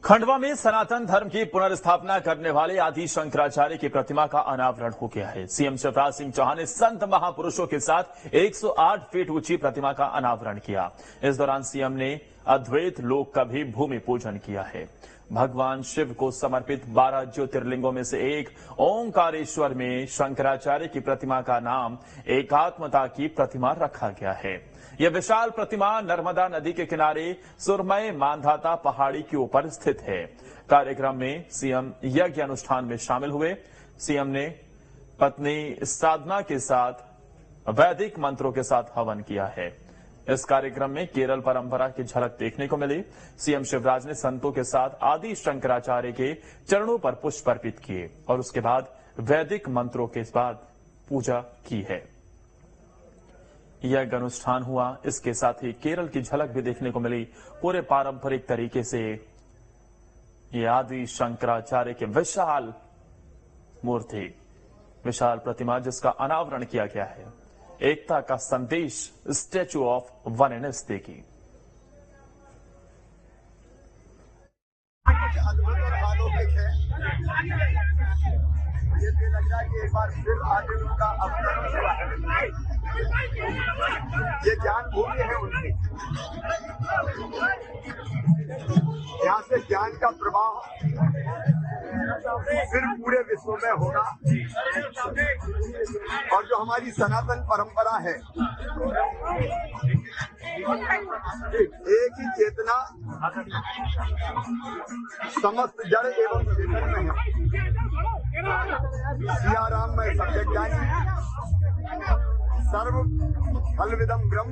खंडवा में सनातन धर्म की पुनर्स्थापना करने वाले आदि शंकराचार्य की प्रतिमा का अनावरण हो गया है। सीएम शिवराज सिंह चौहान ने संत महापुरुषों के साथ 108 फीट ऊंची प्रतिमा का अनावरण किया। इस दौरान सीएम ने अद्वैत लोक का भी भूमि पूजन किया है। भगवान शिव को समर्पित 12 ज्योतिर्लिंगों में से एक ओंकारेश्वर में शंकराचार्य की प्रतिमा का नाम एकात्मता की प्रतिमा रखा गया है। यह विशाल प्रतिमा नर्मदा नदी के किनारे सुरमय मांधाता पहाड़ी के ऊपर स्थित है। कार्यक्रम में सीएम यज्ञ अनुष्ठान में शामिल हुए। सीएम ने पत्नी साधना के साथ वैदिक मंत्रों के साथ हवन किया है। इस कार्यक्रम में केरल परंपरा की झलक देखने को मिली। सीएम शिवराज ने संतों के साथ आदि शंकराचार्य के चरणों पर पुष्प अर्पित किए और उसके बाद वैदिक मंत्रों के बाद पूजा की है। यह अनुष्ठान हुआ। इसके साथ ही केरल की झलक भी देखने को मिली। पूरे पारंपरिक तरीके से यह आदि शंकराचार्य के विशाल मूर्ति, विशाल प्रतिमा जिसका अनावरण किया गया है, एकता का संदेश स्टैच्यू ऑफ वननेस देगी। अद्भुत और अलौकिक है। ये लग रहा है कि एक बार फिर आगे उनका अवतरण हुआ है। ये ज्ञान भूमि है उनकी। यहाँ से ज्ञान का प्रवाह फिर पूरे विश्व में होगा और जो हमारी सनातन परंपरा है, एक ही चेतना समस्त जड़ एवं चेतन में है। सिया राम में सत्यज्ञानी, सर्व फलविदम ब्रह्म,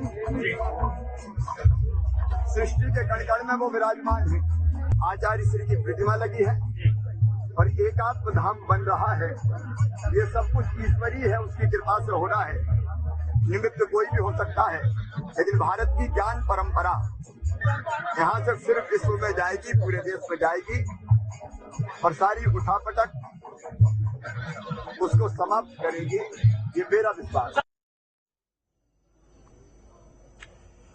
सृष्टि के कण कण में वो विराजमान है। आचार्य श्री की प्रतिमा लगी है और एकात्म धाम बन रहा है। ये सब कुछ ईश्वरीय है, उसकी कृपा से हो रहा है। निमित्त कोई भी हो सकता है, लेकिन भारत की ज्ञान परंपरा यहाँ से सिर्फ विश्व में जाएगी, पूरे देश में जाएगी और सारी उठापटक उसको समाप्त करेगी। ये मेरा विश्वास है।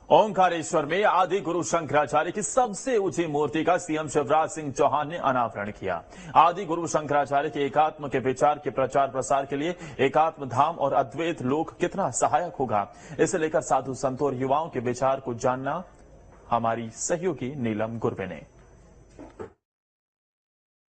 ओंकारेश्वर में आदि गुरु शंकराचार्य की सबसे ऊंची मूर्ति का सीएम शिवराज सिंह चौहान ने अनावरण किया। आदि गुरु शंकराचार्य के एकात्म के विचार के प्रचार प्रसार के लिए एकात्म धाम और अद्वैत लोक कितना सहायक होगा, इसे लेकर साधु संतों और युवाओं के विचार को जानना हमारी सहयोगी नीलम गुरवे ने।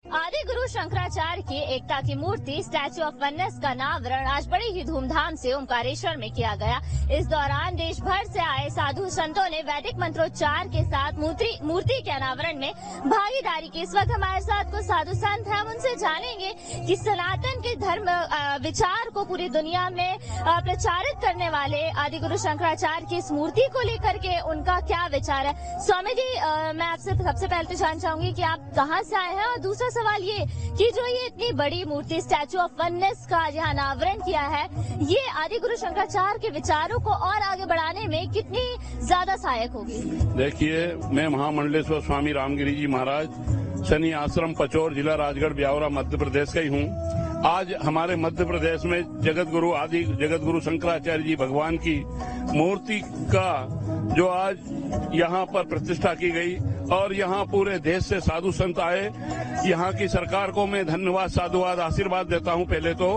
आदि गुरु शंकराचार्य की एकता की मूर्ति स्टैच्यू ऑफ वननेस का अनावरण आज बड़ी ही धूमधाम से ओंकारेश्वर में किया गया। इस दौरान देश भर से आए साधु संतों ने वैदिक मंत्रोच्चार के साथ मूर्ति के अनावरण में भागीदारी की। इस वक्त हमारे साथ कुछ साधु संत हैं, हम उनसे जानेंगे कि सनातन के धर्म विचार को पूरी दुनिया में प्रचारित करने वाले आदि गुरु शंकराचार्य की इस मूर्ति को लेकर के उनका क्या विचार है। स्वामी जी, मैं आपसे सबसे पहले तो जानना चाहूंगी कि आप कहाँ से आए हैं, और दूसरा सवाल ये कि जो ये इतनी बड़ी मूर्ति स्टैच्यू ऑफ वननेस का यहाँ अनावरण किया है, ये आदि गुरु शंकराचार्य के विचारों को और आगे बढ़ाने में कितनी ज्यादा सहायक होगी? देखिए, मैं महामंडलेश्वर स्वामी रामगिरी जी महाराज शनि आश्रम पचौर, जिला राजगढ़, ब्यावरा, मध्य प्रदेश का ही हूँ। आज हमारे मध्य प्रदेश में जगत गुरु शंकराचार्य जी भगवान की मूर्ति का जो आज यहाँ पर प्रतिष्ठा की गई और यहाँ पूरे देश से साधु संत आए। यहाँ की सरकार को मैं धन्यवाद, साधुवाद, आशीर्वाद देता हूँ पहले तो।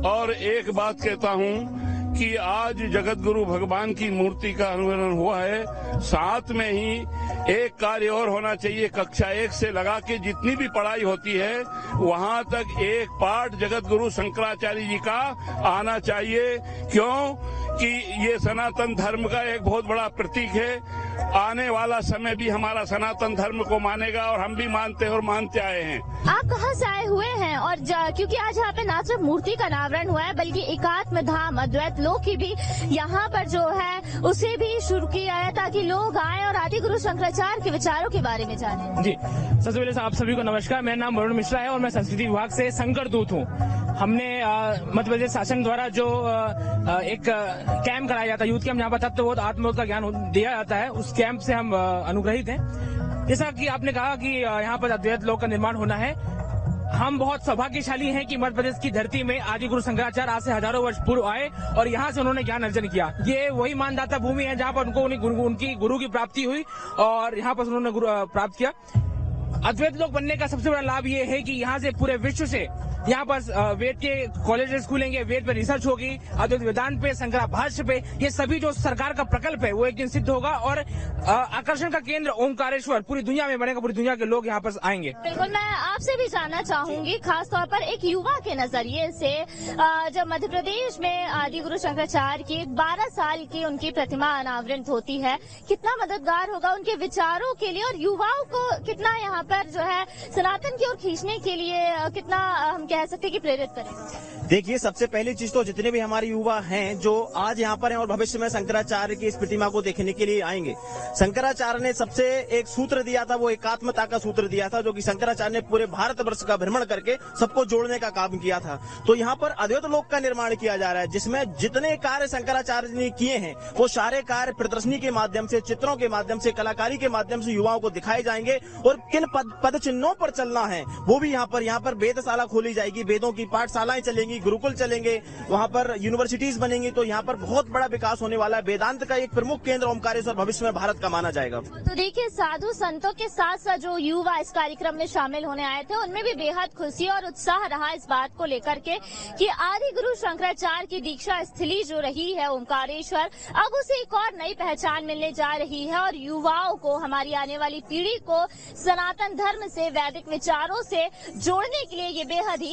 और एक बात कहता हूँ कि आज जगत गुरु भगवान की मूर्ति का अनावरण हुआ है, साथ में ही एक कार्य और होना चाहिए। कक्षा 1 से लगा के जितनी भी पढ़ाई होती है वहाँ तक एक पाठ जगत गुरु शंकराचार्य जी का आना चाहिए। क्यों कि ये सनातन धर्म का एक बहुत बड़ा प्रतीक है। आने वाला समय भी हमारा सनातन धर्म को मानेगा और हम भी मानते हैं और मानते आए हैं। आप कहाँ से आए हुए हैं? और क्योंकि आज यहाँ पे ना सिर्फ मूर्ति का अनावरण हुआ है बल्कि एकात्म धाम अद्वैत लोक की भी यहाँ पर जो है उसे भी शुरू किया है ताकि लोग आए और आदि गुरु शंकराचार्य के विचारों के बारे में जाने। जी, सबसे पहले आप सभी को नमस्कार। मेरा नाम वरुण मिश्रा है और मैं संस्कृति विभाग से संकर दूत हूँ। हमने मध्य प्रदेश शासन द्वारा जो एक कैंप कराया जाता है, यूथ कैंप, जहाँ पर तत्वबोध आत्मबोध का ज्ञान दिया जाता है, उस कैंप से हम अनुग्रहित हैं। जैसा कि आपने कहा कि यहाँ पर अद्वैत लोक का निर्माण होना है, हम बहुत सौभाग्यशाली हैं कि मध्य प्रदेश की धरती में आदि गुरु शंकराचार्य आज से हजारों वर्ष पूर्व आए और यहाँ से उन्होंने ज्ञान अर्जन किया। ये वही मानदाता भूमि है जहाँ पर उनको उनकी गुरु की प्राप्ति हुई और यहाँ पर उन्होंने प्राप्त किया। अद्वैत लोक बनने का सबसे बड़ा लाभ ये है कि यहाँ से पूरे विश्व से यहाँ पर वेद के कॉलेजेस खुलेंगे, वेद पे रिसर्च होगी, अद्वैत वेदांत पे, शंकरा भाष्य पे, ये सभी जो सरकार का प्रकल्प है वो एक दिन सिद्ध होगा और आकर्षण का केंद्र ओमकारेश्वर पूरी दुनिया में बनेगा, पूरी दुनिया के लोग यहाँ पर आएंगे। बिल्कुल, मैं आपसे भी जानना चाहूंगी खासतौर पर एक युवा के नजरिए से, जब मध्य प्रदेश में आदि गुरु शंकराचार्य की 12 साल की उनकी प्रतिमा अनावरण होती है, कितना मददगार होगा उनके विचारों के लिए और युवाओं को कितना यहाँ पर जो है सनातन की ओर खींचने के लिए कितना हम कह सकते हैं कि प्रेरित करेगा? देखिए, सबसे पहली चीज तो जितने भी हमारे युवा हैं जो आज यहाँ पर हैं और भविष्य में शंकराचार्य की इस प्रतिमा को देखने के लिए आएंगे, शंकराचार्य ने सबसे एक सूत्र दिया था, वो एकात्मता का सूत्र दिया था, जो कि शंकराचार्य ने पूरे भारतवर्ष का भ्रमण करके सबको जोड़ने का काम किया था। तो यहाँ पर अद्वैत लोक का निर्माण किया जा रहा है, जिसमें जितने कार्य शंकराचार्य ने किए हैं वो सारे कार्य प्रदर्शनी के माध्यम से, चित्रों के माध्यम से, कलाकारी के माध्यम से युवाओं को दिखाए जाएंगे और किन पद चिन्हों पर चलना है वो भी यहाँ पर वेदशाला खोली जाएगी, वेदों की पाठशालाएं चलेंगी, गुरुकुल चलेंगे, वहां पर यूनिवर्सिटीज बनेंगी। तो यहाँ पर बहुत बड़ा विकास होने वाला है। वेदांत का एक प्रमुख केंद्र ओमकारेश्वर भविष्य में भारत का माना जाएगा। तो देखिए, साधु संतों के साथ साथ जो युवा इस कार्यक्रम में शामिल होने आए थे उनमें भी बेहद खुशी और उत्साह रहा इस बात को लेकर के कि आदि गुरु शंकराचार्य की दीक्षा स्थली जो रही है ओमकारेश्वर, अब उसे एक और नई पहचान मिलने जा रही है और युवाओं को, हमारी आने वाली पीढ़ी को सनातन धर्म से, वैदिक विचारों से जोड़ने के लिए ये बेहद ही